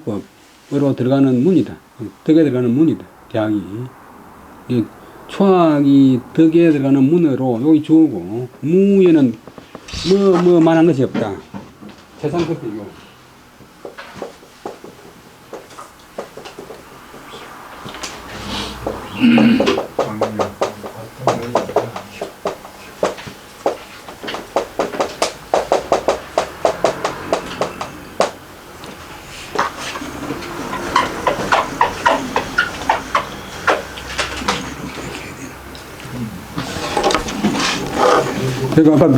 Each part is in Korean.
방법으로 들어가는 문이다. 덕에 들어가는 문이다. 대학이. 초학이 덕에 들어가는 문으로 여기 주어고, 무에는 만한 것이 없다. 최상급이고. 그러니까 아까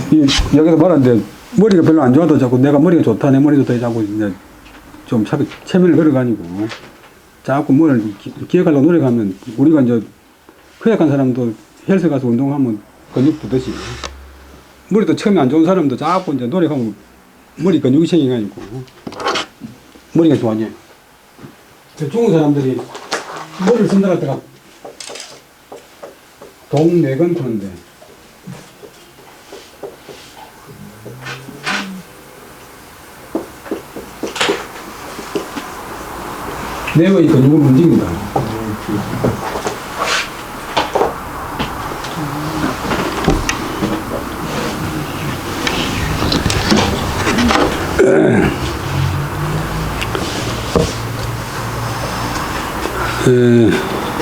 여기서 말하는데 머리가 별로 안 좋아도 자꾸 내가 머리가 좋다, 내 머리 좋다 자꾸 이제 좀 체면을 걸어가지고 자꾸 뭘 기억하려고 노력하면 우리가 이제 허약한 사람도 헬스 가서 운동하면 근육 붙듯이 머리도 처음에 안 좋은 사람도 자꾸 이제 노력하면 머리 근육이 생겨가지고 머리가 좋아져. 죽은 사람들이 머리를 쓴다 할 때가 동네건 그런데 뇌의 근육을 움직인다.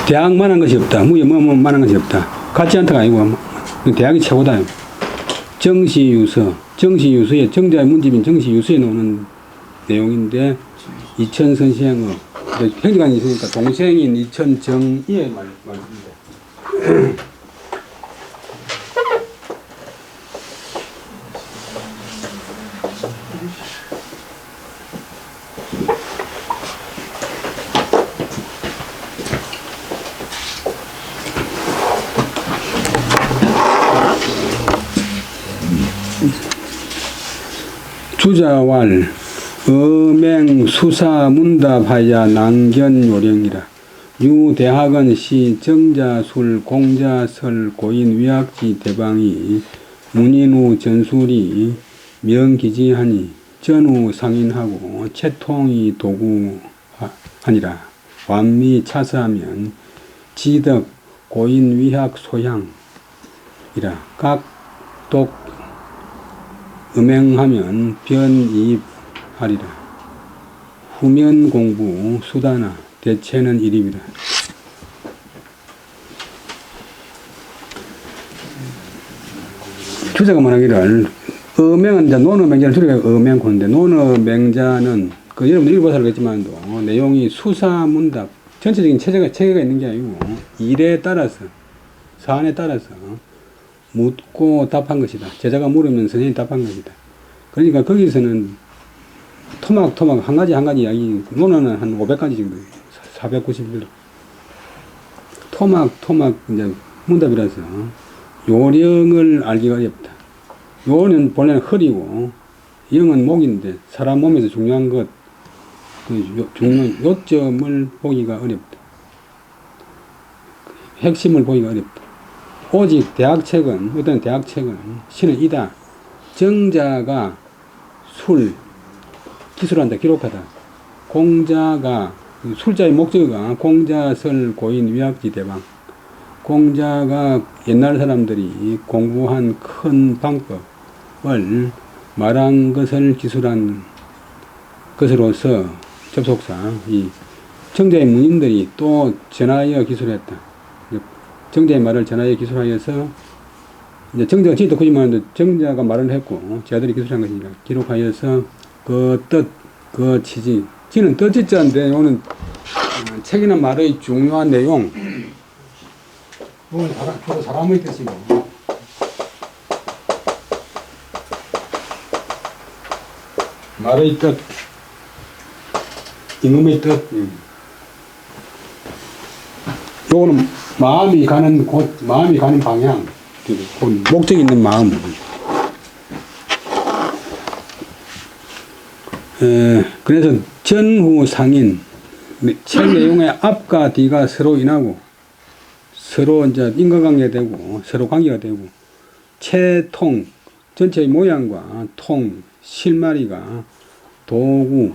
대학만한 것이 없다. 무에 만한 것이 없다. 같지 않다가 아니고 대학이 최고다. 정시유서, 정시유서의 정자의 문집인 정시유서에 나오는 내용인데 이천선시행의 행정관이 있으니까 동생인 이천정의의 말입니다. 주자왈 어맹 수사 문답하야 난견 요령이라. 유대학은 시 정자술 공자설 고인 위학지 대방이 문인후 전술이 명기지하니 전후 상인하고 채통이 도구하니라. 완미 차사하면 지덕 고인 위학 소향이라. 각독 음행하면 변이하리라. 후면 공부 수다나 대체는 일입니다. 주자가 말하기를 어맹은 이제 논어맹자를 줄여서 어맹고인데 논어맹자는 그 여러분들 읽어봐서 알겠지만도 내용이 수사문답 전체적인 체계가 있는 게 아니고 일에 따라서 사안에 따라서 묻고 답한 것이다. 제자가 물으면 선생님이 답한 것이다. 그러니까 거기서는 토막 한 가지 이야기 논어는 한 500가지 정도 491 토막 이제 문답이라서 요령을 알기가 어렵다. 요는 본래는 허리고 영은 목인데 사람 몸에서 중요한 것 중요한 요점을 보기가 어렵다. 핵심을 보기가 어렵다. 오직 대학책은 어떤 대학책은 신은 이다. 정자가 술 기술한다, 기록하다. 공자가 술자의 목적어가 공자설 고인 위학지 대방. 공자가 옛날 사람들이 공부한 큰 방법을 말한 것을 기술한 것으로서 접속사 이 정자의 문인들이 또 전하여 기술했다. 정자의 말을 전하여 기술하여서 이제 정자가 지도 크지만 정자가 말을 했고 제자들이 기술한 것이니까 기록하여서 그 뜻, 그 취지. 지는 뜻지자인데 오늘 책이나 말의 중요한 내용. 오늘 주로 사람의 뜻이고. 말의 뜻, 임금의 뜻. 요거는 마음이 가는 곳, 마음이 가는 방향. 목적이 있는 마음. 그래서 전후 상인, 책 내용의 앞과 뒤가 서로 인하고, 서로 이제 인과관계가 되고, 서로 관계가 되고, 채통, 전체의 모양과 통, 실마리가 도구,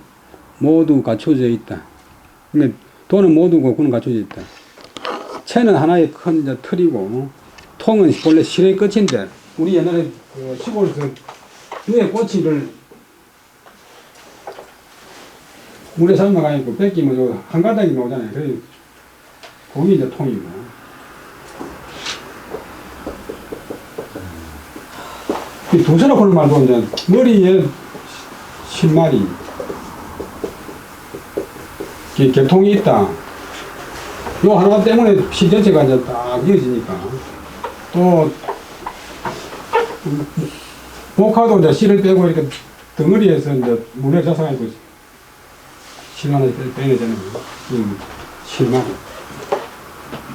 모두 갖춰져 있다. 근데 도는 모두고 구는 갖춰져 있다. 채는 하나의 큰 이제 틀이고, 통은 본래 실의 끝인데, 우리 옛날에 그 시골에서 뇌 꼬치를 물에 삶아가지고 뺏기면 한 가닥이 나오잖아요. 그래서 거기 이제 통이고. 이 두서로 보는 말도 이제 머리에 신말이 개통이 있다. 요 하나 때문에 실 전체가 이제 딱 이어지니까. 또 목화도 이제 실을 빼고 이렇게 덩어리에서 이제 물에 자상하고 실 하나 빼내잖아요. 실마리.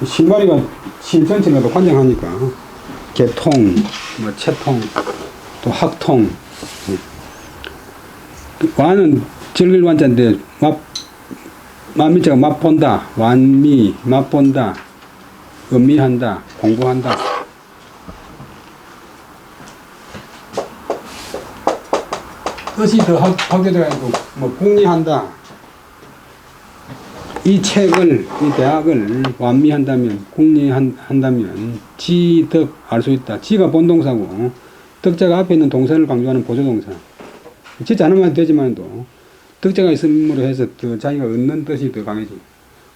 실마리가 실 전체가 또 관장하니까 개통, 뭐 채통, 또 학통. 완은 절길완자인데 만미자가 맛본다, 완미, 맛본다, 음미한다, 공부한다. 뜻이 더 확대돼가지고 뭐 궁리한다. 이 책을, 이 대학을 완미한다면, 궁리한다면 지덕 알 수 있다. 지가 본동사고 덕자가 앞에 있는 동사를 강조하는 보조동사. 짓지 않으면 되지만도 덕자가 있음으로 해서 더 자기가 얻는 뜻이 더 강해지.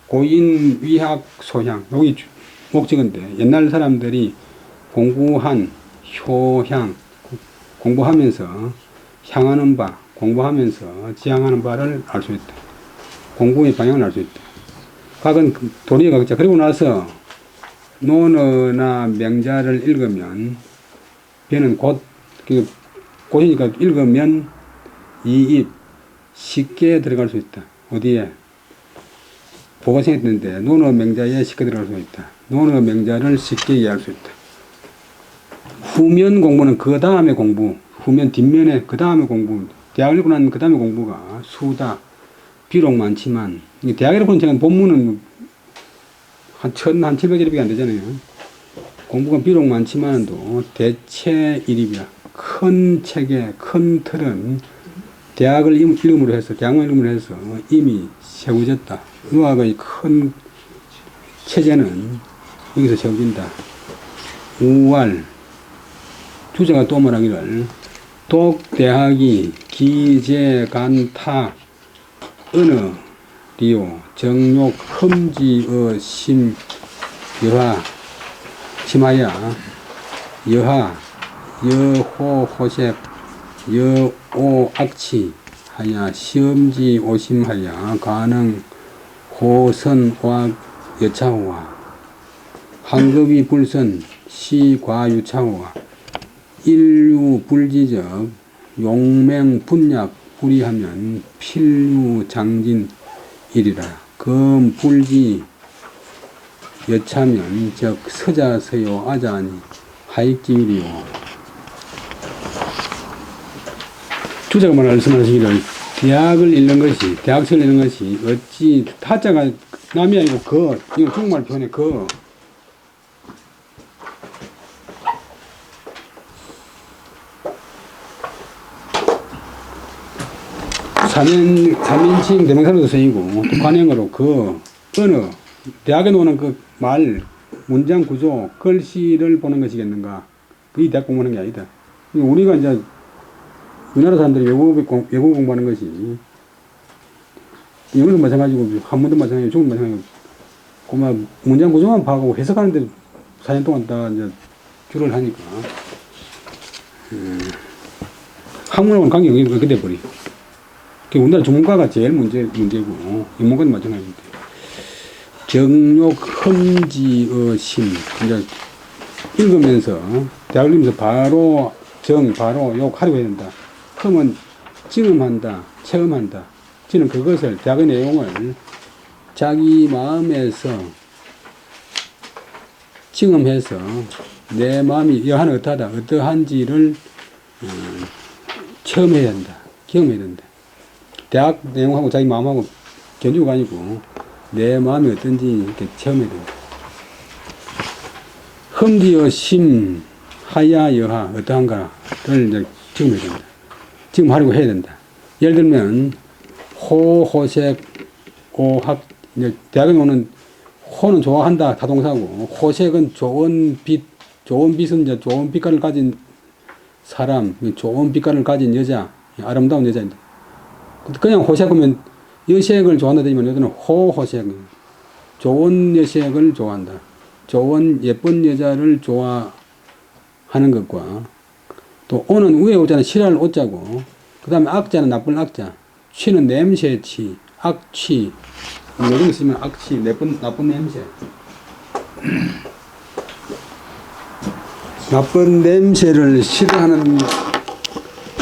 고인, 위학, 소향. 여기 목적인데 옛날 사람들이 공부한, 효향, 공부하면서 향하는 바, 공부하면서 지향하는 바를 알 수 있다. 공부의 방향을 알 수 있다. 각은 도리의 각자. 그리고 나서 논어나 명자를 읽으면 배는 곧이니까 읽으면 이입 쉽게 들어갈 수 있다. 어디에? 보가 생겼는데 논어 명자에 쉽게 들어갈 수 있다. 논어 명자를 쉽게 이해할 수 있다. 후면 공부는 그 다음에 공부, 후면 뒷면에 그 다음에 공부, 대학을 읽고 난 그 다음에 공부가 수다. 비록 많지만, 대학에 읽고 는 본문은 한 700일밖에 안 되잖아요. 공부가 비록 많지만도 대체 일입이야. 큰 책의 큰 틀은 대학을 읽음으로 해서, 대학만 읽음으로 해서 이미 세워졌다. 의학의 큰 체제는 여기서 세워진다. 우왈, 주제가 또 말하기를, 독대학이 기재간타 어느 리오 정욕 흠지어 심 여하 심하야 여하 여호 호셉 여오 악치 하야 시험지 오심하야 가능 호선와 여차호와 한급이 불선 시과유차호와 인류 불지적 용맹 분약 불이하면 필유 장진 일이라. 검 불지 여차면 즉 서자서요 아자니 하익지일이요. 주자가 말씀하시기를 대학을 읽는 것이, 대학서를 읽는 것이 어찌 타자가 남이 아니고 이거 중국말 표현에 삼인칭 대명사로도 쓰이고 또 관행어로 어느 대학에 나오는 그 말 문장 구조 글씨를 보는 것이겠는가. 이 대학 공부하는 게 아니다. 우리가 이제 우리나라 사람들이 외국 공부하는 것이 영어도 마찬가지고 한문도 마찬가지고 중국도 마찬가지고 고마 문장 구조만 파고 해석하는데 4년 동안 다 이제 줄을 하니까 학문하고는 관계가 그렇게 돼버리. 우리나라 전문가가 제일 문제고, 인문과도 마찬가지인데. 정욕 흠지어심. 이제, 읽으면서, 대학을 읽으면서 바로 욕하려고 해야 된다. 흠은 징음한다, 체험한다. 저는 그것을, 대학의 내용을 자기 마음에서 징음해서 내 마음이 여하는 어떠한지를 체험해야 된다. 경험해야 된다. 대학 내용하고 자기 마음하고 견주가 아니고 내 마음이 어떤지 이렇게 체험해야 된다. 흠디어 심 하야 여하 어떠한가를 이제 지금해야 된다. 지금 하려고 해야 된다. 예를 들면 호, 호색, 오학, 이제 대학에 오는 호는 좋아한다, 타동사고, 호색은 좋은 빛은 이제 좋은 빛깔을 가진 사람, 좋은 빛깔을 가진 여자, 아름다운 여자인데. 그냥 호색하면 여색을 좋아한다 되지만 여기는 호호색, 좋은 여색을 좋아한다. 좋은 예쁜 여자를 좋아하는 것과, 또 오는 위에 오자는 싫어할 오자고, 그 다음에 악자는 나쁜 악자, 취는 냄새 취, 악취, 요즘 쓰면 악취, 나쁜 냄새. 나쁜 냄새를 싫어하는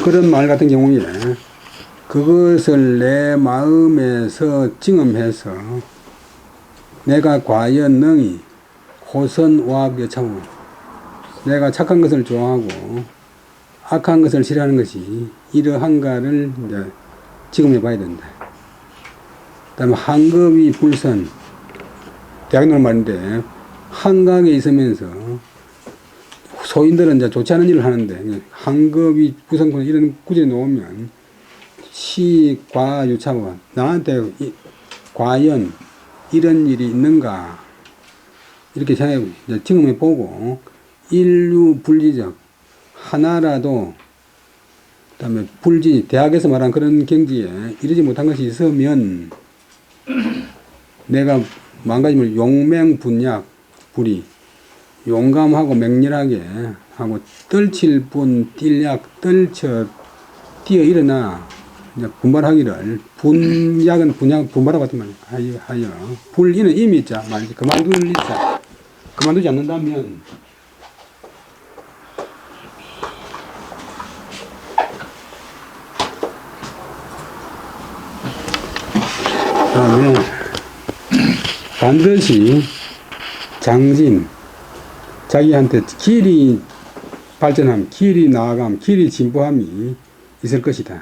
그런 말 같은 경우에 그것을 내 마음에서 증음해서 내가 과연 능히 호선오합 여차고, 내가 착한 것을 좋아하고 악한 것을 싫어하는 것이 이러한가를 이제 지금해 봐야 된다. 그 다음에 한급이 불선, 대학놀 말인데, 한강에 있으면서 소인들은 이제 좋지 않은 일을 하는데, 한급이 불선, 이런 구절이 나오면 시, 과, 유차와 나한테 과연 이런 일이 있는가, 이렇게 생각해, 지금해 보고, 인류 분리적, 하나라도, 그 다음에 불지, 대학에서 말한 그런 경지에 이르지 못한 것이 있으면 내가 망가짐을 용맹분약, 불이, 용감하고 맹렬하게 하고 떨칠 뿐 뛸약, 떨쳐 뛰어 일어나 분발하기를, 분약은 분발하고 같은 말 하여, 불이는 이미 자, 말이지, 그만둘 자, 그만두지 않는다면 다음에 반드시 장진, 자기한테 길이 발전함, 길이 나아감, 길이 진보함이 있을 것이다.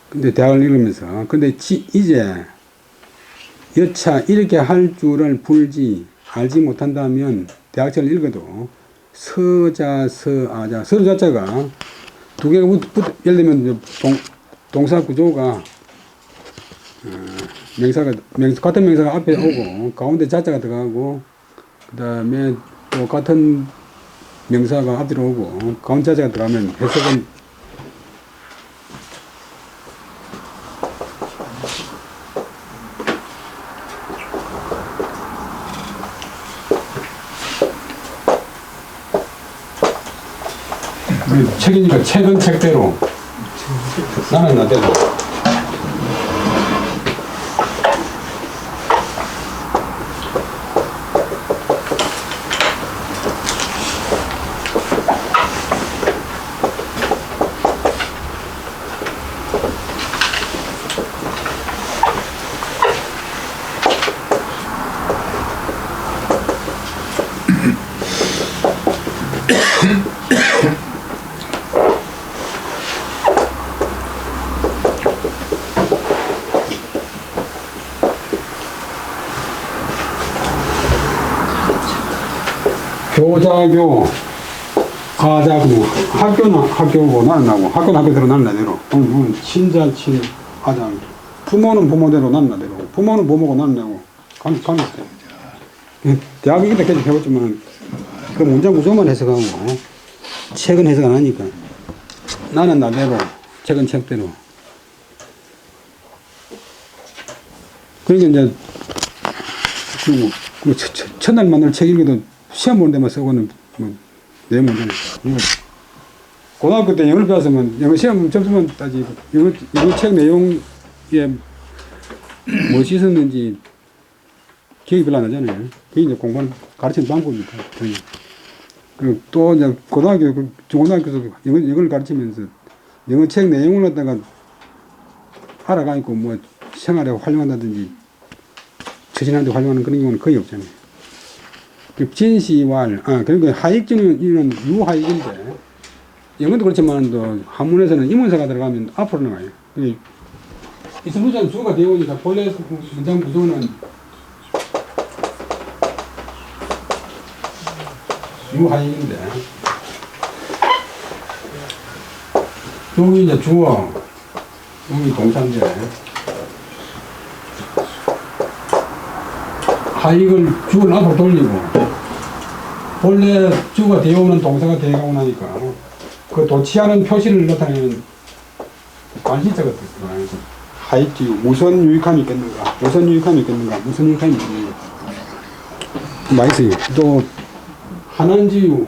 근데 대학을 읽으면서, 근데 이제 여차 이렇게 할 줄을 불지 알지 못한다면 대학책을 읽어도 서자, 서아자, 서로 자자가 두 개가 예를 들면 동사 구조가 같은 명사가 앞에 오고 가운데 자자가 들어가고, 그 다음에 또 같은 명사가 앞뒤로 오고 가운데 자자가 들어가면 해석은 책이니까 책은 책대로, 나는 나대로. 교자교, 가자고, 학교는 학교고 나는 나고, 학교는 학교대로 나는 나대로, 친자, 아자, 부모는 부모대로 나는 나대로, 부모는 부모고 나는 나고, 가면 돼. 대학이기다 계속 해봤지만, 그 문장 구조만 해석하고, 책은 해석 안 하니까, 나는 나대로, 책은 책대로. 그러니까 이제, 그리고 첫날 만날 책 읽어도 시험 보는 데만 쓰고는 뭐 내용 문제는. 고등학교 때 영어를 배웠으면 영어 시험 점수만 따지고 영어 책 내용에 무엇이 있었는지 기억이 별로 안 나잖아요. 그게 이제 공부하는 가르치는 방법이니까. 그리고 또 이제 고등학교, 중고등학교에서 영어를 가르치면서 영어 책 내용을 갖다가 알아가니까 뭐 생활에 활용한다든지 처신하는데 활용하는 그런 경우는 거의 없잖아요. 진시왈, 그러니까 하익진은 유하익인데, 영어도 그렇지만, 또, 한문에서는 이문사가 들어가면 앞으로 나와요. 이승무자는 주가 되어 오니까 본래 문장 구조는 유하익인데, 여기 이제 주어, 여기 동사인데 하익을 주어를 앞으로 돌리고 본래 주가 되어 오는 동사가 되어가고 나니까 그 도치하는 표시를 나타내는 관시자가 됐어요. 하익지유 무슨 유익함이 있겠는가? 무슨 유익함이 있겠는가? 무슨 유익함이 있겠는가? 맛있어요. 또 한한지유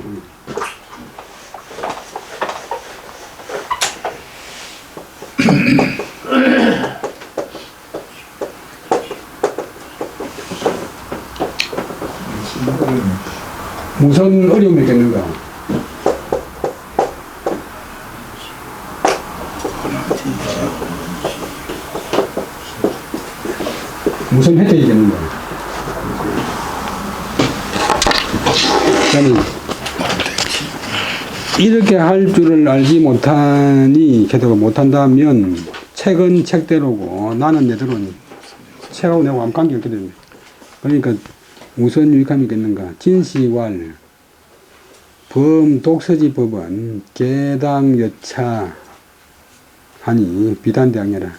무슨 어려움이 있겠는가? 무슨 혜택이 있겠는가? 저는 이렇게 할 줄을 알지 못하니 걔도 못한다면 책은 책대로고 나는 내대로는 책하고 내가 아무 관계 없게 됩니다. 그러니까 무슨 유익함이 있겠는가? 진시왈 범독서지 법은 깨당 여차 하니 비단대학녀라.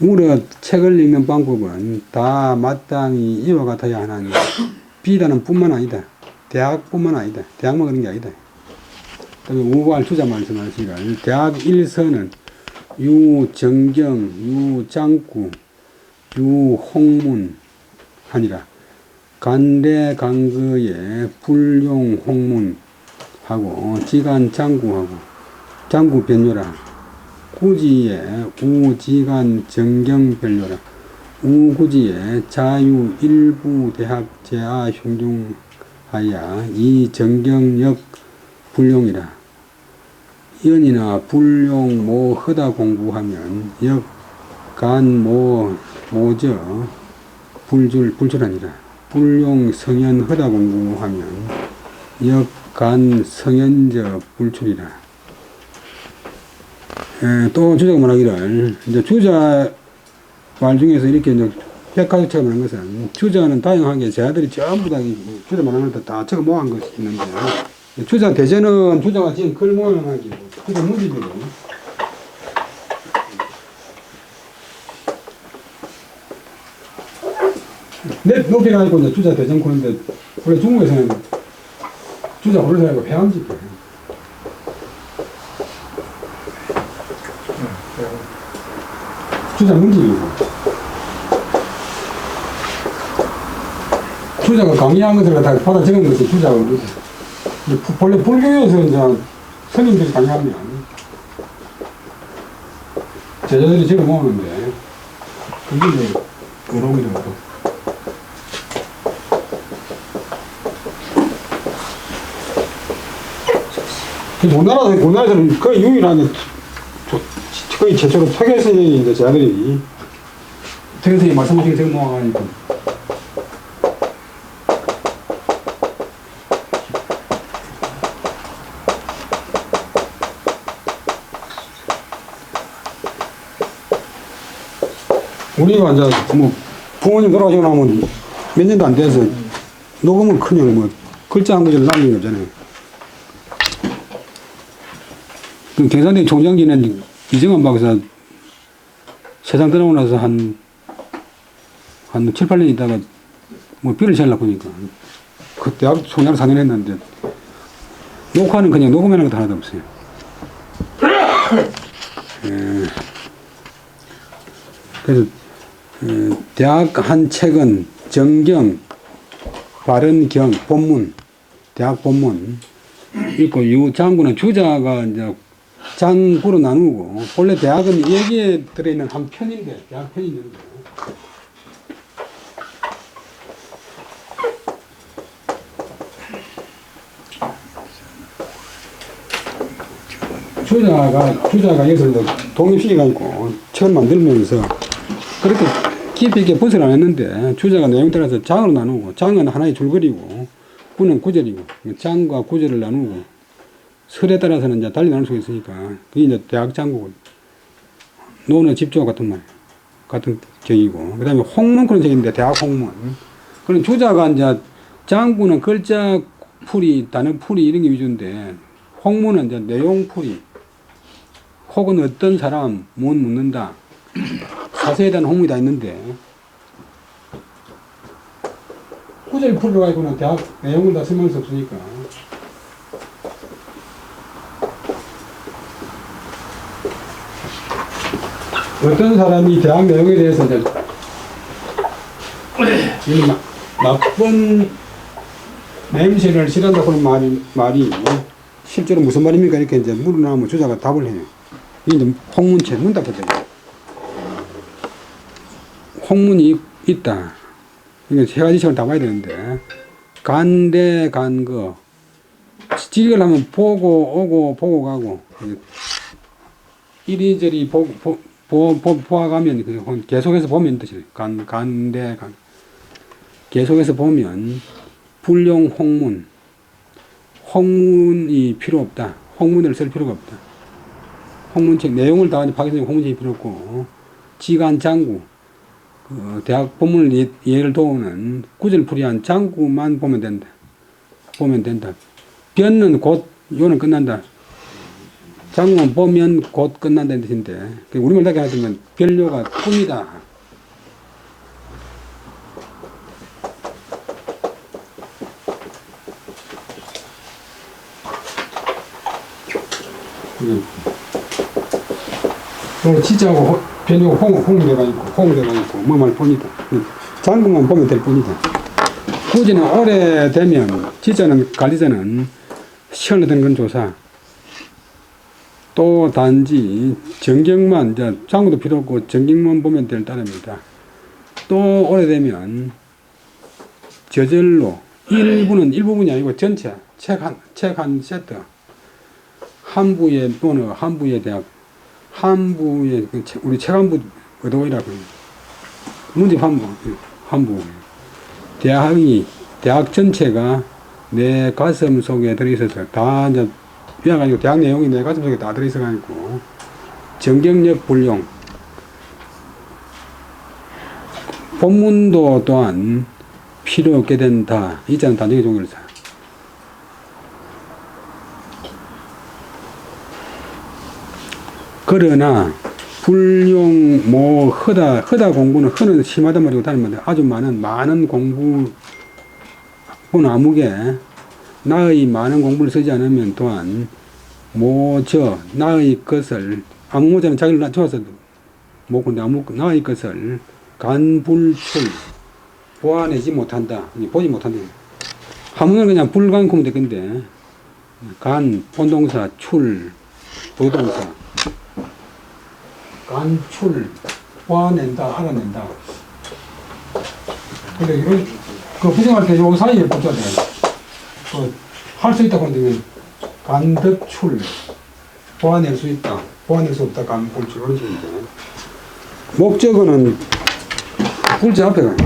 우러 책을 읽는 방법은 다 마땅히 이와 같아야 하나니 비단은 뿐만 아니다. 대학뿐만 아니다. 대학만 그런 게 아니다. 우발 주자 말씀하시기를 대학 일서는 유정경, 유장구, 유홍문 하니라. 간대 강거에 불용 홍문하고 지간 장구하고 장구 변요라. 구지에 우지간 정경 변요라. 우구지에 자유 일부 대학 제하 흉중하야 이 정경역 불용이라. 연이나 불용 모 허다 공부하면 역간 모 모저 불줄아니라. 불용 성현 허다 공부하면 역간 성현저 불출이라. 또 주자가 말하기를 이제 주자 말 중에서 이렇게 이제 백화처럼 하는 것은 주자는 다양하게 제 아들이 전부 다 주자 말하는 것 다 적어 모은 것이 있는데 주자 대전은 주자가 지금 글 모양하기 주자 문제거든. 높이 가지고 이제 주자 대전 코는데 원래 중국에서는 주자 호르사하고 회암지 주자 문지이고 주자가 강의한 것을 갖다가 받아 적은 것이 주자가 본래 불교에서 이제 스님들이 강의하면 제자들이 적어 모으는데 그게 이제 어록이라고. 우리나라에서는 거의 유일하게 거의 최초로 퇴계선생이 이제 제 아들이 퇴계선생이 말씀하신 게 제가 모아가니까 우리가 이제 뭐 부모님 돌아가시고 나면 몇 년도 안 돼서 녹음은 그냥 뭐 글자 한 구절 남긴 게 없잖아요. 경산대 총장기는 이정환 박사 세상 떠나고 나서 한 7, 8년 있다가 뭐 비를 채려고 하니까 그 대학 총장을 4년 했는데 녹화는 그냥 녹음하는 것도 하나도 없어요. 그래서 대학 한 책은 정경, 바른경, 본문, 대학 본문 있고 유장구는 주자가 이제 장구로 나누고 원래 대학은 여기에 들어있는 한 편인데 대학 편이 있는 거예요. 주자가 여기서 독립시켜가지고 책을 만들면서 그렇게 깊이 있게 분석을 안 했는데 주자가 내용 따라서 장으로 나누고 장은 하나의 줄거리고 구는 구절이고 장과 구절을 나누고 설에 따라서는 이제 달리 나눌 수 있으니까 그게 이제 대학 장구고 노는 집주와 같은 말 같은 격이고 그 다음에 홍문 그런 책인데 대학 홍문 그런 주자가 이제 장구는 글자 풀이 단어 풀이 이런 게 위주인데 홍문은 이제 내용 풀이 혹은 어떤 사람 못 묻는다 사세에 대한 홍문이 다 있는데 구절 풀러 가지고는 대학 내용을 다 설명할 수 없으니까 어떤 사람이 대학 내용에 대해서 이제 이 나쁜 냄새를 싫어한다고 하는 말이 실제로 무슨 말입니까? 이렇게 이제 물어나오면 주자가 답을 해요. 이게 이제 홍문책, 문답거든요. 홍문이 있다. 이게 세 가지 식을 다 봐야 되는데, 간대, 간거. 지식을 하면 보고 오고, 보고 가고, 이리저리 보아가면 계속해서 보면 뜻이에요. 간대, 간. 계속해서 보면, 불용 홍문. 홍문이 필요 없다. 홍문을 쓸 필요가 없다. 홍문책 내용을 다 파악해서 홍문책이 필요 없고, 지간 장구. 대학 본문을 예를 도우는 구절풀이한 장구만 보면 된다. 보면 된다. 변은 곧, 요는 끝난다. 장구만 보면 곧 끝난다는 뜻인데, 우리말 다게 하자면, 변료가 뿐이다. 오늘 지자하고 변효가 홍대가 있고, 뭐만 뿐이다. 장구만 보면 될 뿐이다. 굳이는 오래되면, 지자는, 관리자는, 시간을 든 건 조사. 또 단지, 정경만, 이제 장구도 필요 없고, 정경만 보면 될 따름이다. 또 오래되면, 저절로, 일부분이 아니고 전체, 책 한 세트. 한 부의 또는 한 부의 대학, 한 부의 우리 책 한 부 의도이라고 해요. 문집 한 부. 대학 전체가 내 가슴 속에 들어있어서 다 이제 위화가지고 대학 내용이 내 가슴 속에 다 들어있어가지고 정경력 불용. 본문도 또한 필요 없게 된다. 이자는 단정의 종교를 사. 그러나 불용 허다 공부는 허는 심하단 말이고 다른 말인데 아주 많은 공부는 아무개 나의 많은 공부를 쓰지 않으면 또한 나의 것을 아무 모자는 자기를 좋아서 근데 나의 것을 간불출 보아내지 못한다. 보지 못한다. 한문은 그냥 불간콩 될 건데 간 본동사 출 부동사 간출, 보아낸다, 알아낸다. 근데 이런, 부정할 때 요 사이에 붙여야 돼. 할 수 있다고 하는데, 간득출, 보아낼 수 있다, 보아낼 수 없다, 간불출, 이런 식인데. 목적어는, 불자 앞에가,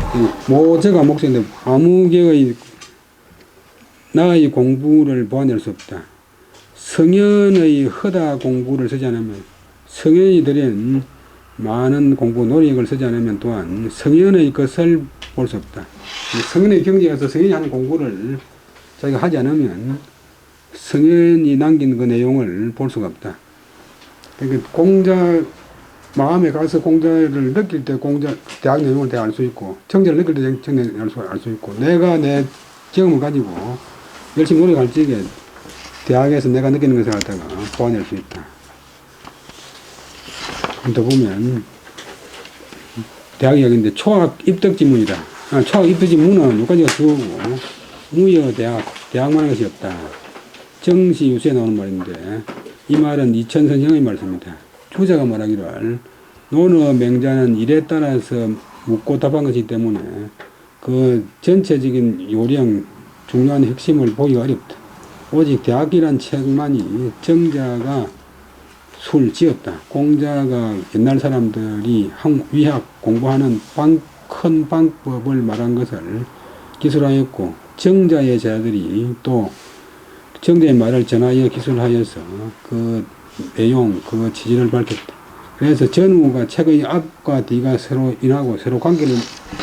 모제가 목적인데, 아무 개의 나의 공부를 보아낼 수 없다. 성현의 허다 공부를 쓰지 않으면, 성현이 들인 많은 공부 노력을 쓰지 않으면 또한 성현의 것을 볼 수 없다. 성현의 경지에서 성현이 하는 공부를 자기가 하지 않으면 성현이 남긴 그 내용을 볼 수가 없다. 그러니까 마음에 가서 공자를 느낄 때 대학 내용을 다 알 수 있고, 정제를 느낄 때 정제를 알 수 있고, 내가 내 경험을 가지고 열심히 노력할 적에 대학에서 내가 느끼는 것을 갖다가 보완할 수 있다. 또 보면 대학 이야기인데 초학 입덕 지문이다. 초학 입덕 지문은 여기까지가 주어고 무여 대학만한 것이 없다. 정시 유수에 나오는 말인데 이 말은 이천선생의 말씀입니다. 주자가 말하기를 논어 맹자는 일에 따라서 묻고 답한 것이기 때문에 그 전체적인 요령 중요한 핵심을 보기가 어렵다. 오직 대학이란 책만이 정자가 지었다. 공자가 옛날 사람들이 위학 공부하는 큰 방법을 말한 것을 기술하였고 정자의 제자들이 또 정자의 말을 전하여 기술하여서 그 내용, 그 취지를 밝혔다. 그래서 전후가 책의 앞과 뒤가 서로 인하고 서로 관계를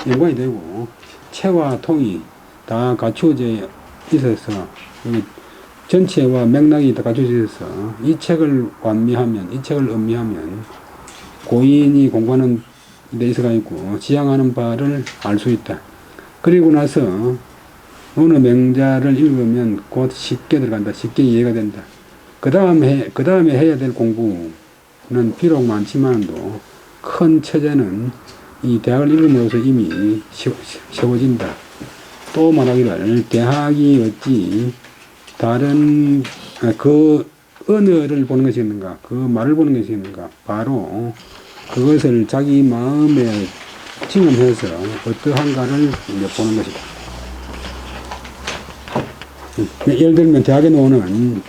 연관이 되고 체와 통이 다 갖추어져 있어서 전체와 맥락이 다 갖춰져 있어서 이 책을 완미하면, 이 책을 음미하면 고인이 공부하는 데 있어가지고 지향하는 바를 알 수 있다. 그리고 나서 어느 명자를 읽으면 곧 쉽게 들어간다. 쉽게 이해가 된다. 그 다음에 해야 될 공부는 비록 많지만도 큰 체제는 이 대학을 읽음으로써 이미 세워진다. 또 말하기를 대학이 어찌 다른 그 언어를 보는 것이 있는가, 그 말을 보는 것이 있는가, 바로 그것을 자기 마음에 직면해서 어떠한가를 이제 보는 것이다. 예를 들면 대학에 나오는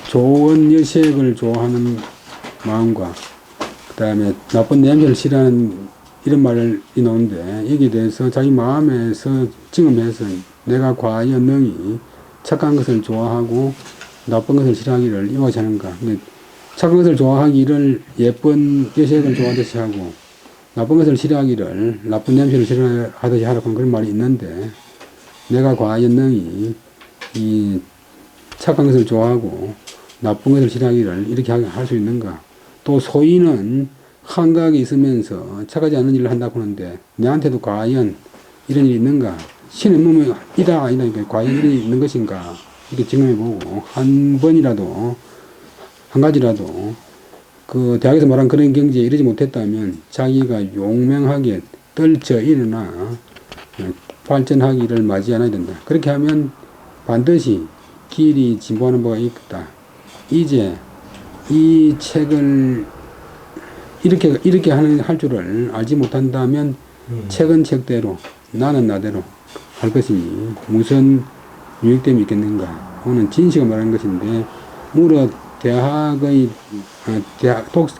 좋은 여색을 좋아하는 마음과 그 다음에 나쁜 냄새를 싫어하는 이런 말을 나오는데 여기에 대해서 자기 마음에서 직면해서 내가 과연 능히 착한 것을 좋아하고 나쁜 것을 싫어하기를 이와 같이 하는가. 착한 것을 좋아하기를 예쁜 여색을 좋아하듯이 하고 나쁜 것을 싫어하기를 나쁜 냄새를 싫어하듯이 하라고 하는 그런 말이 있는데 내가 과연 능히 이 착한 것을 좋아하고 나쁜 것을 싫어하기를 이렇게 할 수 있는가. 또 소인은 한각이 있으면서 착하지 않은 일을 한다고 하는데 내한테도 과연 이런 일이 있는가. 신의 몸이 이다 아니다 과연 일이 있는 것인가 이렇게 증명해보고 한 번이라도 한 가지라도 그 대학에서 말한 그런 경지에 이르지 못했다면 자기가 용맹하게 떨쳐 일어나 발전하기를 맞이 않아야 된다. 그렇게 하면 반드시 길이 진보하는 바가 있다. 이제 이 책을 이렇게 할 줄을 알지 못한다면 책은 책대로 나는 나대로 할 것이니 무슨 유익됨이 있겠는가. 오늘 진시가 말하는 것인데 무릇 대학의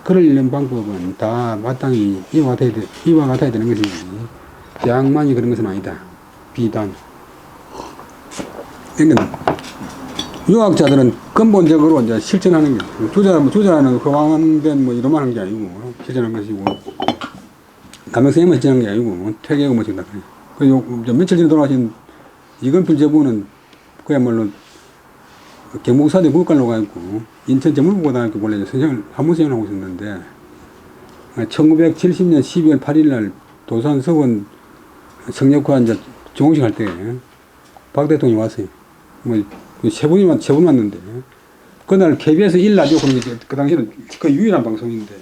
글을 읽는 방법은 다 마땅히 이와 같아야 되는 것이니 대학만이 그런 것은 아니다. 비단. 그러니까 유학자들은 근본적으로 이제 실천하는 게 주자는 허황된 뭐 이런만 하는 게 아니고 실천하는 것이고 감명선생님은 실천하는 게 아니고 퇴계하고 뭐 지금 다 그래. 그리고 며칠 전에 돌아가신 이건필 제부는 그야말로 경북사대 국가로 가있고 인천 전문고등학교 원래 한문생을 하고 있었는데 1970년 12월 8일 날 도산 서원 성역화 이제 종식 할 때 박 대통령이 왔어요. 뭐 세 분 왔는데 그날 KBS 1라디오 그 당시에는 그 유일한 방송인데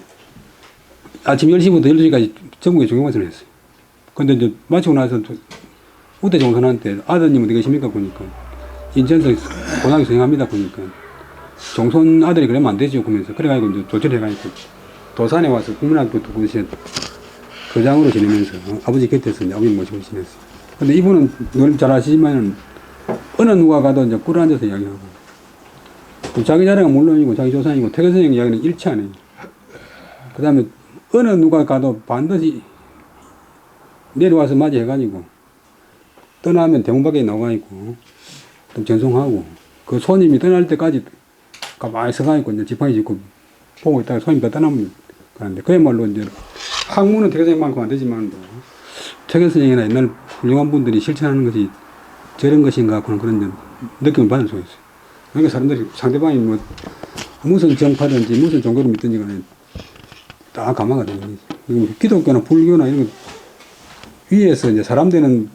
아침 10시부터 12시까지 전국에 종영화선을 했어요. 근데 이제 마치고 나서 우대 종선한테 아드님 어디 계십니까 보니까 인천에서 고등학교 성형합니다 보니까 종손 아들이 그러면 안 되죠 그러면서 그래가지고 이제 조치를 해가지고 도산에 와서 국민학교 두고시 교장으로 지내면서 아버지 곁에서 이제 아버지 모시고 지냈어요. 근데 이분은 늘 잘 아시지만은 어느 누가 가도 이제 꿇어 앉아서 이야기하고 자기 자랑은 물론이고 자기 조상이고 태계 선생 이야기는 일치 안 해요. 그 다음에 어느 누가 가도 반드시 내려와서 맞이해가지고 떠나면 대문 밖에 나와가지고 또 전송하고 그 손님이 떠날 때까지 가만히 서가지고 이제 지팡이 짚고 보고 있다가 손님 다 떠나면 가는데 그야말로 이제 학문은 태계 선생님만큼 안 되지만 태계 선생이나 옛날 훌륭한 분들이 실천하는 것이 저런 것인가 그런 느낌을 받을 수가 있어요. 그러니까 사람들이 상대방이 뭐 무슨 정파든지 무슨 종교를 믿든지 간에 다 감화가 되는 거지. 기독교나 불교나 이런 거 위에서 이제 사람 되는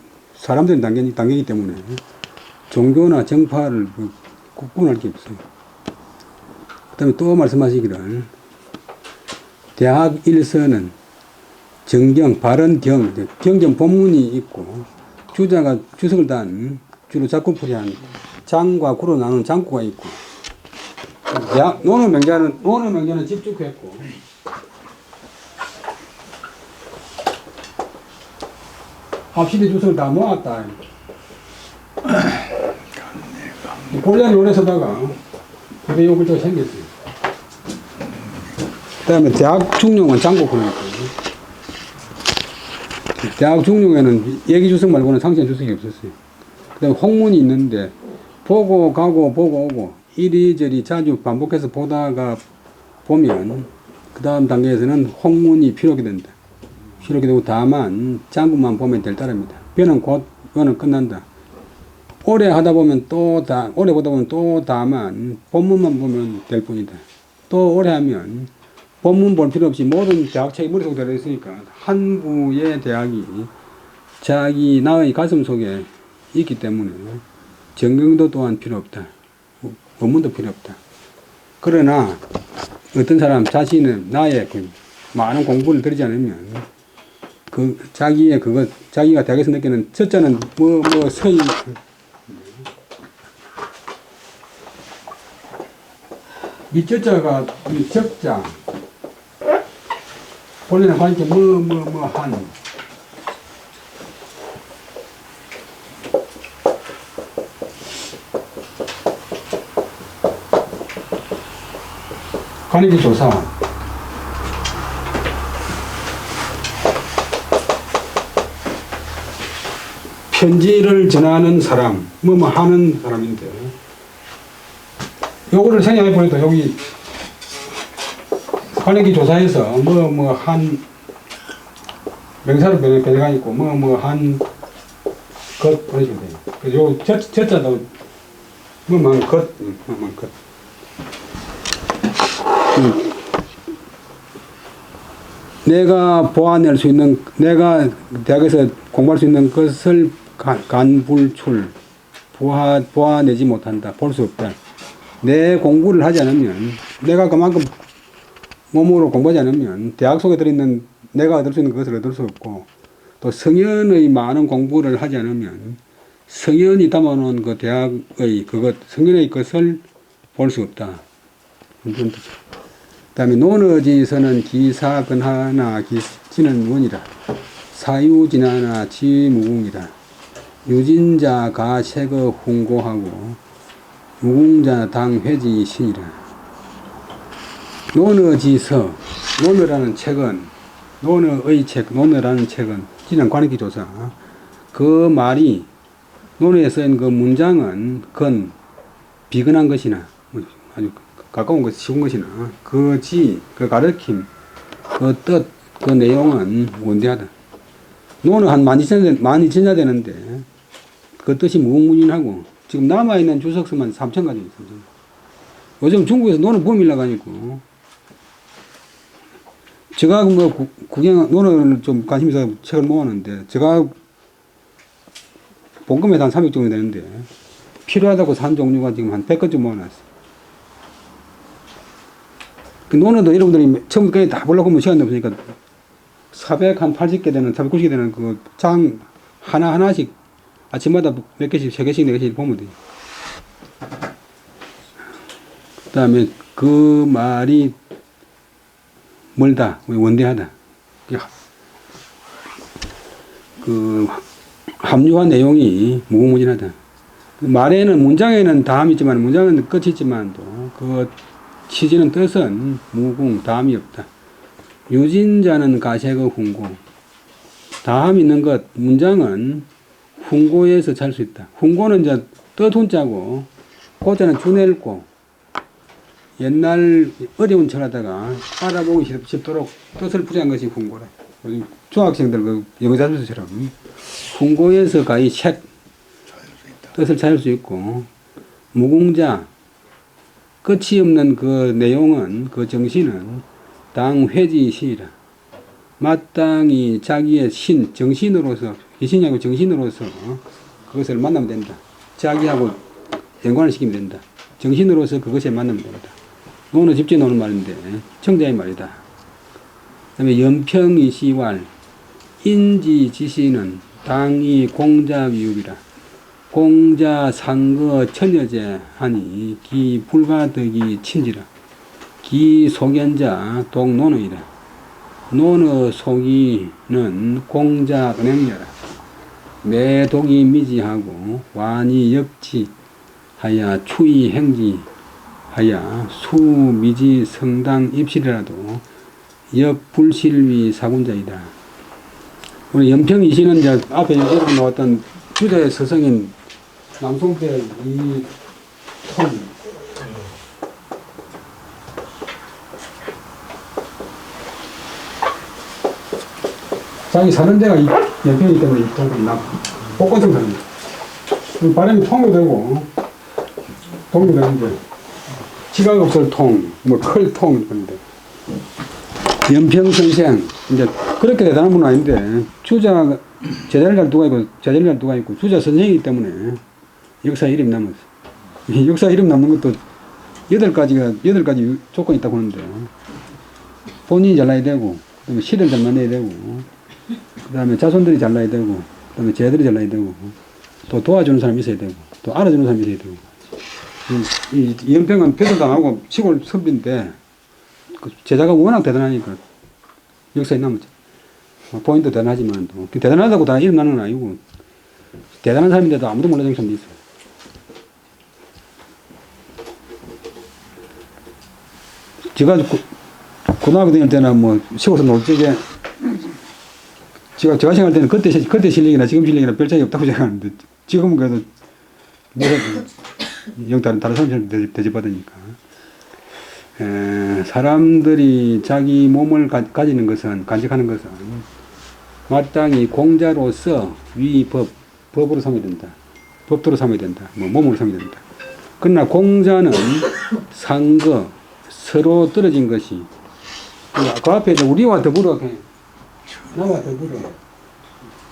단계이기 때문에 종교나 정파를 구분할 게 없어요. 그 다음에 또 말씀하시기를 대학 일서는 정경, 발언 경전 본문이 있고 주자가 주석을 단 주로 작구풀이한 장과 구로 나누는 장구가 있고 노는 명자는 집중했고 합시대 주석을 다 모았다. 본래 논에 서다가 그게 요 글자가 생겼어요. 그 다음에 대학 중용은 장구풀이니까 대학 중용에는 얘기 주석 말고는 상시한 주석이 없었어요. 그 다음에 홍문이 있는데 보고 가고 보고 오고 이리저리 자주 반복해서 보다가 보면 그 다음 단계에서는 홍문이 필요하게 된다. 필요하게 되고 다만 장구만 보면 될 따름이다. 변은 곧 변은 끝난다. 오래 하다 보면 오래 보다 보면 또 다만 본문만 보면 될 뿐이다. 또 오래 하면 본문 볼 필요 없이 모든 대학책이 머릿속에 들어있으니까 한 부의 대학이 자기 나의 가슴 속에 있기 때문에 정경도 또한 필요 없다. 본문도 필요 없다. 그러나 어떤 사람 자신은 나의 그 많은 공부를 들이지 않으면 그 자기의 그것 자기가 대학에서 느끼는 첫자는 서희 이 첫자가 이 적자 본래는 관계 한 관계 조사 편지를 전하는 사람 하는 사람인데 요거를 생각해 보니까 여기 관계기 조사에서 한 명사로 변해가 있고 한 것 그러시면 돼요. 그래서 요 저자도 한 것 내가 보아낼 수 있는 내가 대학에서 공부할 수 있는 것을 간불출 보아내지 못한다. 볼 수 없다. 내 공부를 하지 않으면 내가 그만큼 몸으로 공부하지 않으면 대학 속에 들어있는 내가 얻을 수 있는 것을 얻을 수 없고 또 성현의 많은 공부를 하지 않으면 성현이 담아놓은 그 대학의 그것 성현의 것을 볼 수 없다. 그 다음에 논어지서는 기사근하나 기치는 원이라 사유진하나 지무궁이라 유진자 가책어 훈고하고 무궁자 당회지 신이라. 논어지서 논어라는 책은 논어의 책 논어라는 책은 지난 관익기 조사 그 말이 논어에 쓰인 그 문장은 건 비근한 것이나 아주 가까운 것 쉬운 것이나 그 가르침 그 뜻 그 내용은 원대하다. 논어 한 12,000자 되는데 그 뜻이 무궁무진하고 지금 남아있는 주석서만 3,000가지 있습니다. 요즘 중국에서 논어 붐이 나가지고 제가 논어를 좀 관심 있어서 책을 모았는데 제가 본금에 한 300종이 되는데 필요하다고 산 종류가 지금 한 100건쯤 모아놨어요. 그 논어도 여러분들이 처음부터 다 보려고 하면 시간이 없으니까 480개 되는 490개 되는 그 장 하나하나씩 아침마다 몇 개씩 3개씩 4개씩 보면 돼요. 그 다음에 그 말이 멀다 원대하다. 그 합류한 내용이 무궁무진하다. 말에는 문장에는 다함이 있지만 문장은 끝이 있지만도 그 취지는 뜻은 무궁 다함이 없다. 유진자는 가색의 훈고 다함 있는 것 문장은 훈고에서 잘 수 있다. 훈고는 이제 뜻 훈자고 고자는 주낼고 옛날 어려운 철하다가 알아보기 쉽도록 뜻을 풀이한 것이 훈고라. 중학생들 그 영어 자습서처럼 훈고에서 가히 책 뜻을 찾을 수 있고 무궁자 끝이 없는 그 내용은 그 정신은 당회지 신이라. 마땅히 자기의 신 정신으로서 귀신이하고 정신으로서 그것을 만나면 된다. 자기하고 연관을 시키면 된다. 정신으로서 그것에 만나면 된다. 논어 집주에 나오는 말인데 청자의 말이다. 그 다음에 연평이 시왈 인지지시는 당이 공자위읍이라. 공자 상거 천여제 하니 기 불가덕이 친지라. 기 소견자 독논어이라. 논어 속이는 공자 은행여라. 매독이 미지하고 완이 역지하여 추이 행지하여 수미지 성당 입실이라도 역불실위 사군자이다. 우리 연평이 시는 이제 앞에 여러분 나왔던 주자의 서성인 남송대 이통 자기 사는 데가 연평이기 때문에 이통 복권성 사는 데 발음이 통도 되고 통도 되는데 지각 없을 통, 클 통 그런데 연평선생, 이제 그렇게 대단한 분은 아닌데, 주자, 제자를 잘 두가 있고, 제자를 잘 두가 있고, 주자 선생이기 때문에 역사 이름 남았어. 역사 이름 남는 것도 8가지 조건이 있다고 하는데, 본인이 잘 나야 되고, 그다음에 시대를 잘 만나야 되고, 그다음에 자손들이 잘 나야 되고, 그다음에 제자들이 잘 나야 되고, 또 도와주는 사람이 있어야 되고, 또 알아주는 사람이 있어야 되고. 이 연평은 폐쇄당하고 시골 선비인데, 그 제자가 워낙 대단하니까 역사에 남았죠. 본인도 대단하지만, 또 대단하다고 다 이름 나는 건 아니고, 대단한 사람인데도 아무도 몰라주는 사람도 있어요. 제가 고등학교 다닐 때는 뭐 시골에서 놀 적에 제가 생각할 때는 그때 실력이나 지금 실력이나 별 차이 없다고 생각하는데 지금은 그래도 다른 사람처럼 대접받으니까 사람들이 자기 몸을 가지는 것은 간직하는 것은 마땅히 공자로서 법으로 삼아야 된다. 법도로 삼아야 된다. 뭐 몸으로 삼아야 된다. 그러나 공자는 상거 서로 떨어진 것이 그 앞에 우리와 더불어 나와 더불어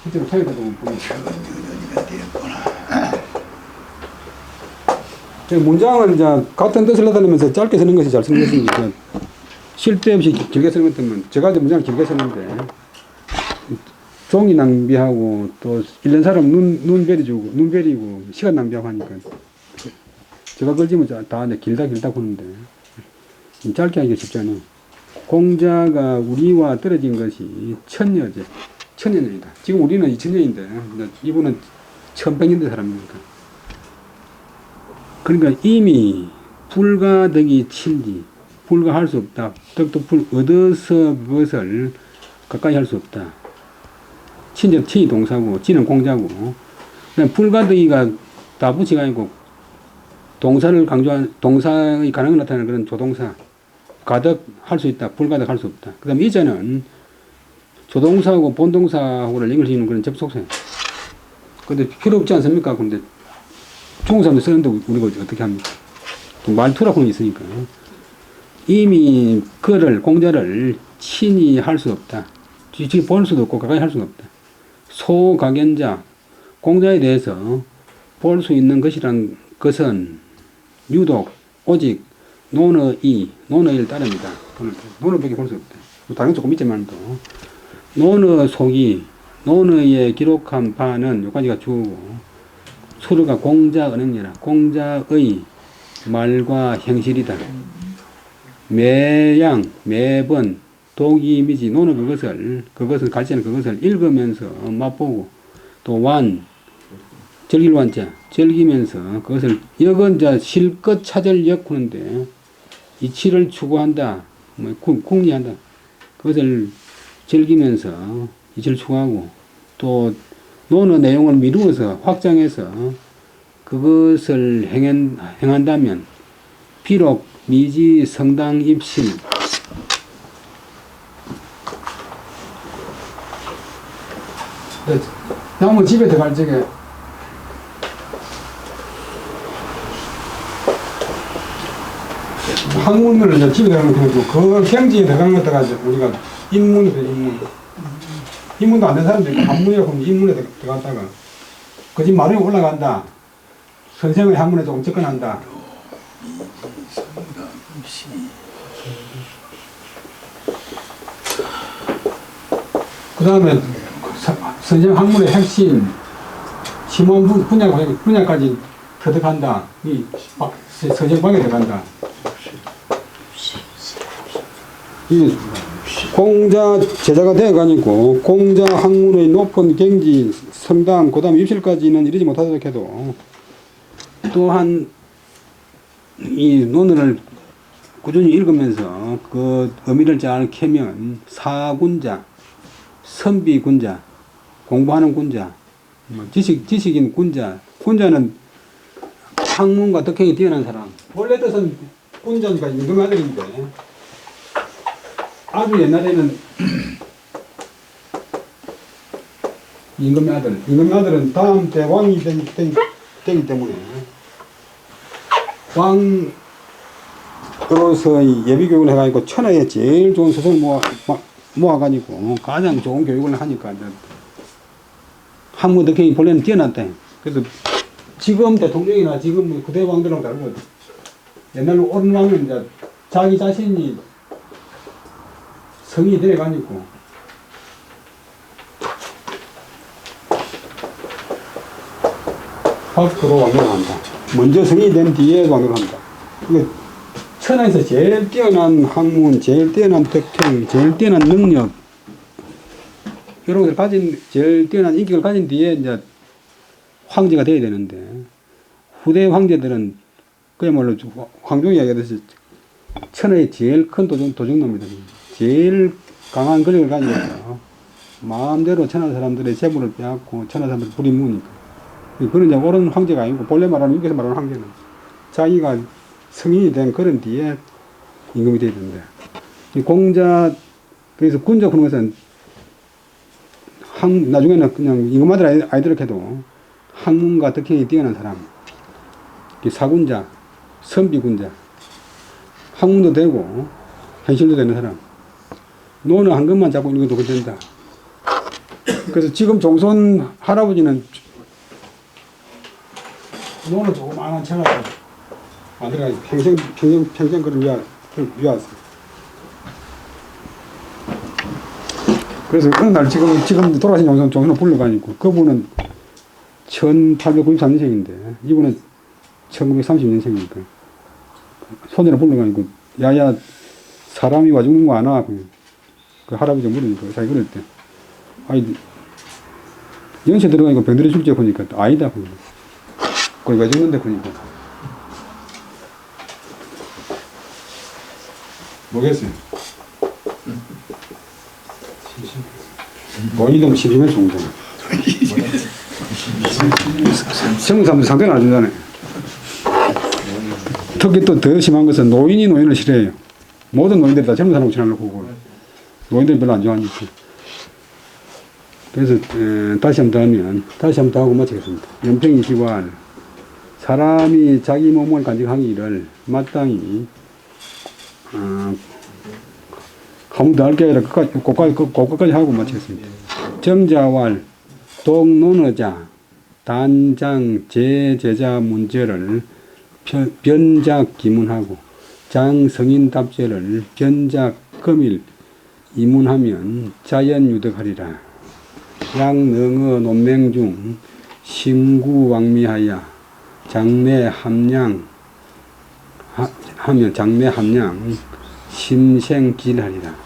실제로 차이가 좀 보이죠. 문장은 이제 같은 뜻을 나타내면서 짧게 쓰는 것이 잘 쓰는 것이니까 쉴 데 없이 길게 쓰는 것들은 제가 이제 문장을 길게 썼는데 종이 낭비하고 또 읽는 사람 눈 베리고 시간 낭비하고 하니까 제가 걸지면 다 길다 보는데 짧게 하기가 쉽지 않아요. 공자가 우리와 떨어진 것이 천년이다. 지금 우리는 2000년인데 이분은 1100년대 사람입니다. 그러니까 이미 불가덕이 친지 불가할 수 없다. 덕도 얻어서 그것을 가까이 할 수 없다. 친이 동사고 지는 공자고 불가덕이가 다 붙이가 아니고 동사를 강조한 동사의 가능을 나타내는 그런 조동사 가덕 할 수 있다. 불가덕 할 수 없다. 그 다음에 이제는 조동사하고 본동사하고를 연결시키는 그런 접속사예요. 근데 필요 없지 않습니까? 근데 중국 사람들 쓰는데 우리가 어떻게 합니까? 말투라고 하는 게 있으니까. 이미 공자를 친히 할 수 없다. 지금 볼 수도 없고 가까이 할 수도 없다. 소각연자, 공자에 대해서 볼 수 있는 것은 유독 오직 논어일 따릅니다. 논어밖에 볼 수 없다. 다른 건 조금 있지만 또 논어 속이 논어에 기록한 바는 여기까지가 주어고 수르가 공자 언행이라 공자의 말과 행실이다. 매번 독이미지 논어 그것을 가르치는 그것을 읽으면서 맛보고 또 즐길 완자 즐기면서 그것을 역은 실컷 찾을 역하는데 이치를 추구한다. 궁리한다. 그것을 즐기면서 이치를 추구하고 또 논어 내용을 미루어서 확장해서 그것을 행한다면 비록 미지 성당 입실 나무 집에 들어갈 적에 학문을 이제 집에 들어가는 것도 그 경지에 들어가는 것다가 우리가 인문도 안 된 사람들이 학문이라고 하면 인문에 들어갔다가 그 집 마루에 올라간다. 선생의 학문에 조금 접근한다. 그 다음에 선생 학문의 핵심 심원 분야까지 터득한다. 이 선생방에 들어간다. 이 공자 제자가 되어가니고 공자 학문의 높은 경지 성당 그 다음 입실까지는 이르지 못하도록 해도 또한 이 논어를 꾸준히 읽으면서 그 의미를 잘 캐면 사군자 선비군자 공부하는 군자 지식인 군자는 학문과 덕행이 뛰어난 사람. 원래 뜻은 군자니까 임금의 아들인데 아주 옛날에는 임금의 아들은 다음 때 왕이 되기 때문에 왕의 그로서 이 예비교육을 해가지고 천하에 제일 좋은 스승을 모아가지고 가장 좋은 교육을 하니까 이제 학문 덕행이 본래는 뛰어났대. 그래서 지금 대통령이나 지금 구대 왕들하고 다르고 옛날로 옳은 왕은 이제 자기 자신이 성이 돼가지고 밖으로 왕래를 한다. 먼저 성이 된 뒤에 왕래를 한다. 그러니까 천하에서 제일 뛰어난 학문, 제일 뛰어난 덕행, 제일 뛰어난 능력 이런 것을 가진 제일 뛰어난 인격을 가진 뒤에 이제 황제가 돼야 되는데 후대 황제들은 그야말로 황종이 이야기하듯이 천하의 제일 큰 도둑놈이다. 제일 강한 권력을 가지고 마음대로 천하 사람들의 재물을 빼앗고 천하 사람들 불이 묻으니까 그런 이제 옳은 황제가 아니고 본래 말하는 여기서 말하는 황제는 자기가 성인이 된 그런 뒤에 임금이 돼야 된다. 이 공자 그래서 군자 그런 것은 나중에는 그냥 임금아들 아이들을 해도 학문과 덕행이 뛰어난 사람, 사군자, 선비군자, 학문도 되고 현실도 되는 사람, 노는 한 것만 잡고 있는 것도 된다. 그래서 지금 종손 할아버지는 노는 조그마한 천하를 만들어가지고 평생 그걸 위하였어. 그래서 어느 날 지금 돌아가신 종손을 불러가지고 그분은 1893년생인데 이분은 1930년생이니까 손녀를 불러가지고 야야 사람이 와 죽는 거 아나? 그 할아버지가 물으니까 자기 그럴 때 아이 연세 들어가니까 병들어 줄지 보니까 아니다. 그걸 왜 죽는데 그러니까 뭐겠어요? 본인도 심심해 죽는 거야. 젊은 사람들 상대는 안 주잖아요. 특히 또 더 심한 것은 노인이 노인을 싫어해요. 모든 노인들이 다 젊은 사람을 싫어하려고 보고 노인들이 별로 안 좋아하니까. 그래서 다시 한번 더 하고 마치겠습니다. 연평이시관 사람이 자기 몸을 간직하기를 마땅히 한번 더 할 게 아니라 끝까지 하고 마치겠습니다. 정자왈 독논의자 단장 제제자 문제를 변작 기문하고 장성인 답제를 변작 금일 이문하면 자연유득하리라. 양능어 논맹중 심구왕미하여 장내 함량 하면 장내 함량 심생질하리라.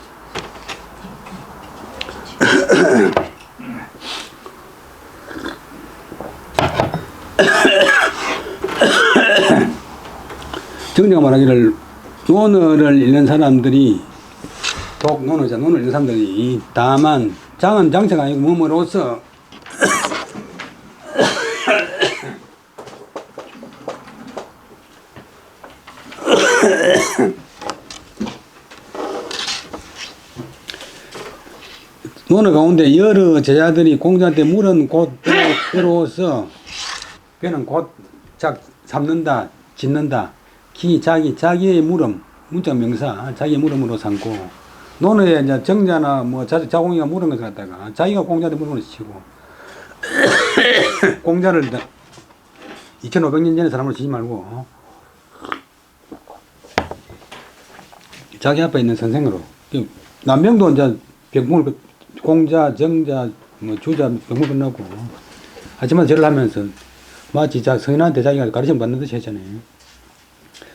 정자가 말하기를 논어를 읽는 사람들이 논을 읽는 사람들이 다만 장은 장체가 아니고 몸으로서 논어 가운데 여러 제자들이 공자한테 물은 곧 배로서 배는 곧 삼는다 짓는다 자기의 물음 문자 명사 자기의 물음으로 삼고 논어에 이제 정자나 뭐 자공이가 물은 것을 갖다가 자기가 공자한테 물은 것을 치고 공자를 2500년 전에 사람으로 치지 말고 자기 앞에 있는 선생으로 남명도 이제 병목을 공자 정자 뭐 주자 병목 끝나고 하지만 절을 하면서 마치 성인한테 자기가 가르침 받는 듯이 했잖아요.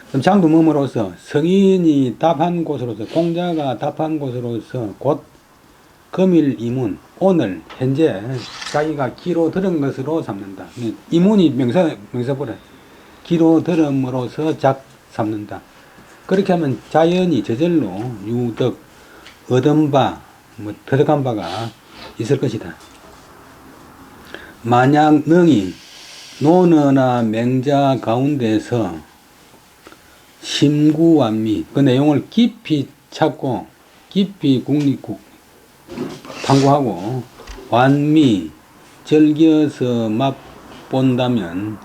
그럼 장도 몸으로서 성인이 답한 곳으로서 공자가 답한 곳으로서 곧 금일 이문 오늘 현재 자기가 귀로 들은 것으로 삼는다. 이문이 명사보다 귀로 들음으로서 삼는다. 그렇게 하면 자연히 저절로 유덕 얻은 바 터득한 바가 있을 것이다. 만약 능이 논어나 맹자 가운데서 심구완미 그 내용을 깊이 찾고 깊이 탐구하고 완미 즐겨서 맛본다면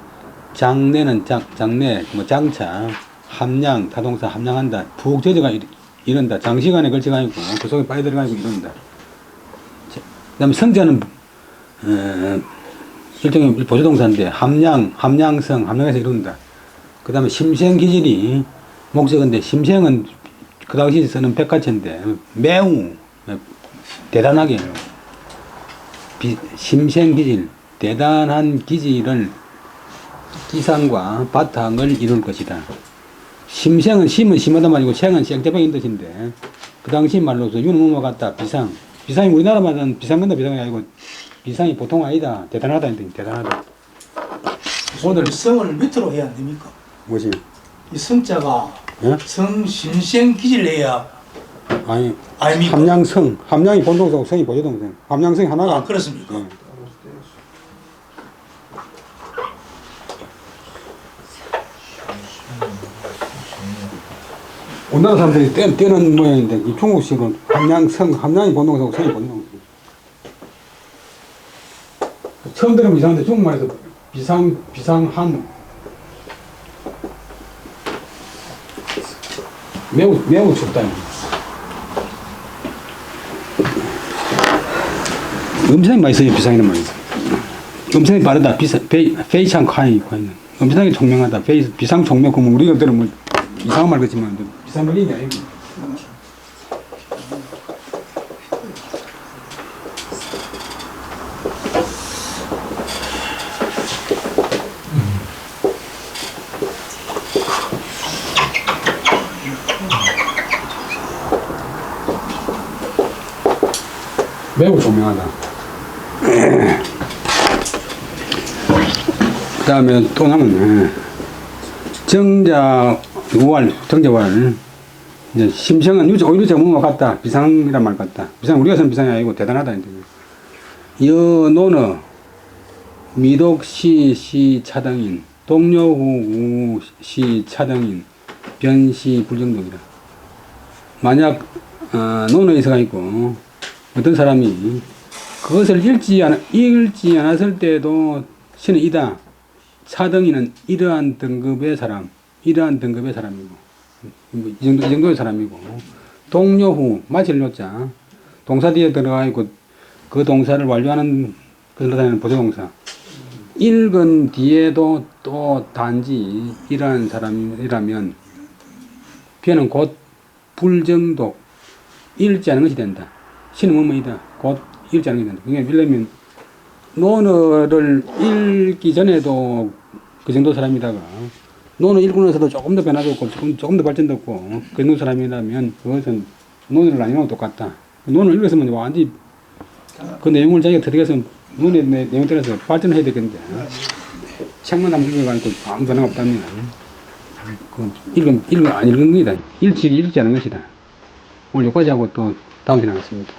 장내는 장내 장차 함량, 타동사 함량한다. 푹 젖어가 이런다. 장시간에 걸쳐가지고 그 속에 빠져들어가지고 이런다. 그 다음에 성자는 일종의 보조동사인데 함량, 함량성, 함량해서 이룬다. 그 다음에 심생기질이 목적인데 심생은 그 당시 쓰는 백화체인데 매우 대단하게 심생기질, 대단한 기질을 기상과 바탕을 이룰 것이다. 심생은 심은 심하다 말이고 생은 생태병인 뜻인데 그 당시 말로서 유는 같다. 비상. 비상이 우리나라 말은 비상근다 비상이 아니고 비상이 보통 아니다. 대단하다. 대단하다. 오늘 성을 밑으로 해야 안 됩니까? 뭐지? 이 성자가 예? 성 심생 기질 해야 아니 아닙니까? 함량성. 함량이 본동사고 성이 보조동사. 함량성이 하나가. 아 그렇습니까? 예. 우리나라 사람들이 떼는 모양인데 이 중국식은 함량성, 함량이 본동사고 성이 보조동사. 처음 들으면 이상한데 중국말에서 비상함 매우 춥다. 음성이 많이 써요. 비상이란 말이죠. 음성이 빠르다. 페이창 콰이. 음성이 총명하다. 비상 총명. 그러면 우리가 들으면 뭐 이상한 말 같지만 비상 말이 아니고. 매우 총명하다. 그 다음에 또 남은 정자 우활, 이제 심성은 오히려 뭐뭐 같다. 비상이란 말 같다. 비상 우리가 쓰는 비상이 아니고 대단하다. 여노너 미독시 차등인 동료후 시차등인 변시 불정독이다. 만약 논어에서가 있고 어떤 사람이 그것을 읽지 않았을 때도 신은 이다. 차등이는 이러한 등급의 사람이고, 이 정도의 사람이고, 동료후, 마칠 요자, 동사 뒤에 들어가 있고, 그 동사를 완료하는, 그것을 나타내는 보조동사. 읽은 뒤에도 또 단지 이러한 사람이라면, 걔는 곧 불정독, 읽지 않은 것이 된다. 신은 뭐뭐이다. 곧 읽지 않은 것이 된다. 그러니까 이러면 논어를 읽기 전에도 그 정도 사람이다가 논어 읽고 나서도 조금 더 변화도 없고 조금 더 발전도 없고 그 정도 사람이라면 그것은 논어를 아니고 똑같다. 논어를 읽었으면 완전히 그 내용을 자기가 들어가서 논의 내용 들어서 발전해야 되겠는데 책만 한번 읽어가지고 아무 변화가 없답니다. 안 읽은 것이다. 읽지 않은 것이다. 오늘 여기까지 하고 또 다음 시간에 하겠습니다.